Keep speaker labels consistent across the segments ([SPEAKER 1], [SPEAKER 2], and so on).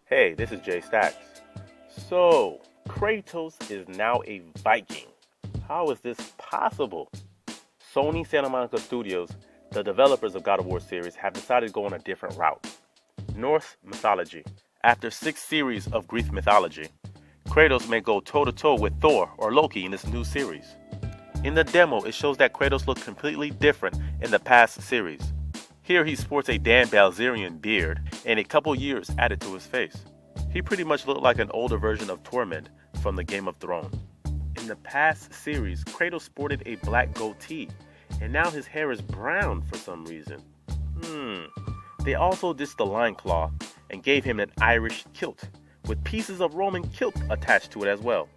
[SPEAKER 1] Hey, this is Jay Stacks. So, Kratos is now a Viking. How is this possible? Sony Santa Monica Studios, the developers of God of War series, have decided to go on a different route. Norse mythology. After 6 series of Greek mythology, Kratos may go toe-to-toe with Thor or Loki in this new series. In the demo, it shows that Kratos looked completely different in the past series. Here he sports a Dan Bilzerian beard and a couple years added to his face. He pretty much looked like an older version of Tormund from the Game of Thrones. In the past series, Kratos sported a black goatee, and now his hair is brown for some reason. They also ditched the loincloth and gave him an Irish kilt, with pieces of Roman kilt attached to it as well.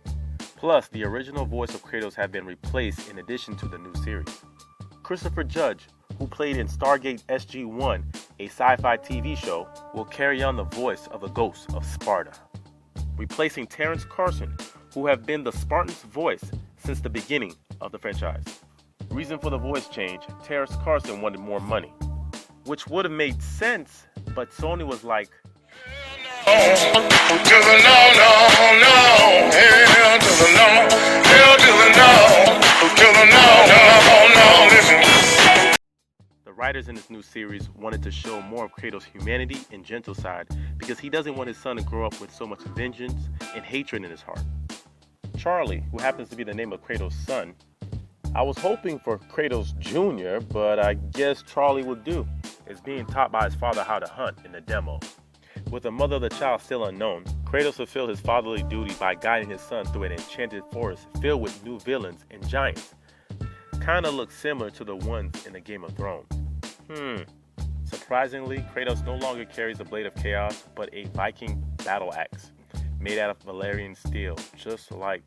[SPEAKER 1] Plus, the original voice of Kratos have been replaced in addition to the new series. Christopher Judge, who played in Stargate SG-1, a sci-fi TV show, will carry on the voice of the ghost of Sparta, replacing Terrence Carson, who have been the Spartans' voice since the beginning of the franchise. Reason for the voice change, Terrence Carson wanted more money, which would have made sense, but Sony was like, The writers in this new series wanted to show more of Kratos' humanity and gentle side because he doesn't want his son to grow up with so much vengeance and hatred in his heart. Charlie, who happens to be the name of Kratos' son, I was hoping for Kratos Jr., but I guess Charlie will do. Is being taught by his father how to hunt in the demo. With the mother of the child still unknown, Kratos fulfilled his fatherly duty by guiding his son through an enchanted forest filled with new villains and giants. Kinda looks similar to the ones in the Game of Thrones. Surprisingly, Kratos no longer carries a blade of chaos, but a Viking battle axe, made out of Valyrian steel, just like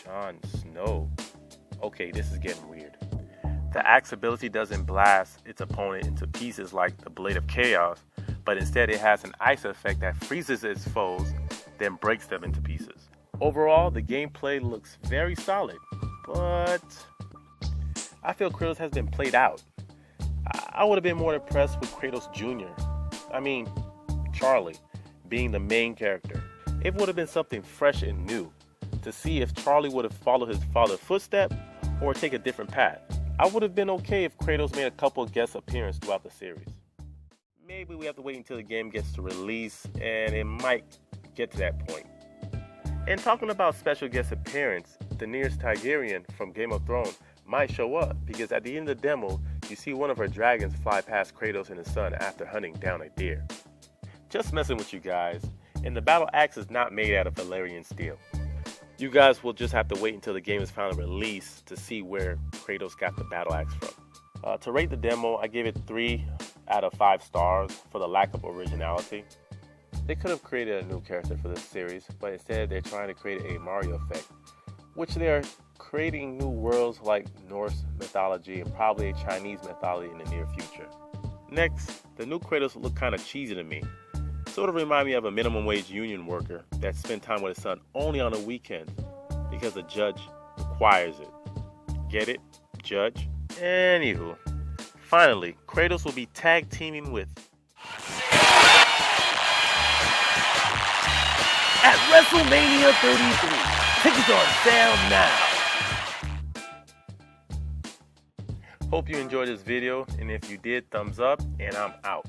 [SPEAKER 1] Jon Snow. Okay, this is getting weird. The axe ability doesn't blast its opponent into pieces like the blade of chaos, but instead it has an ice effect that freezes its foes, then breaks them into pieces. Overall, the gameplay looks very solid, but I feel Kratos has been played out. I would have been more impressed with Kratos Jr. I mean, Charlie, being the main character. It would have been something fresh and new to see if Charlie would have followed his father's footsteps or take a different path. I would have been okay if Kratos made a couple of guest appearances throughout the series. Maybe we have to wait until the game gets to release, and it might get to that point. And talking about special guest appearance, Daenerys Targaryen from Game of Thrones might show up, because at the end of the demo, you see one of her dragons fly past Kratos and his son after hunting down a deer. Just messing with you guys, and the battle axe is not made out of Valyrian steel. You guys will just have to wait until the game is finally released to see where Kratos got the battle axe from. To rate the demo, I gave it 3 out of 5 stars for the lack of originality. They could have created a new character for this series, but instead they're trying to create a Mario effect, which they're creating new worlds like Norse mythology and probably a Chinese mythology in the near future. Next, the new Kratos look kind of cheesy to me. Sort of remind me of a minimum wage union worker that spent time with his son only on the weekends because the judge requires it. Get it? Judge? Anywho, finally, Kratos will be tag teaming with at WrestleMania 33. Tickets are on sale now. Hope you enjoyed this video, and if you did, thumbs up, and I'm out.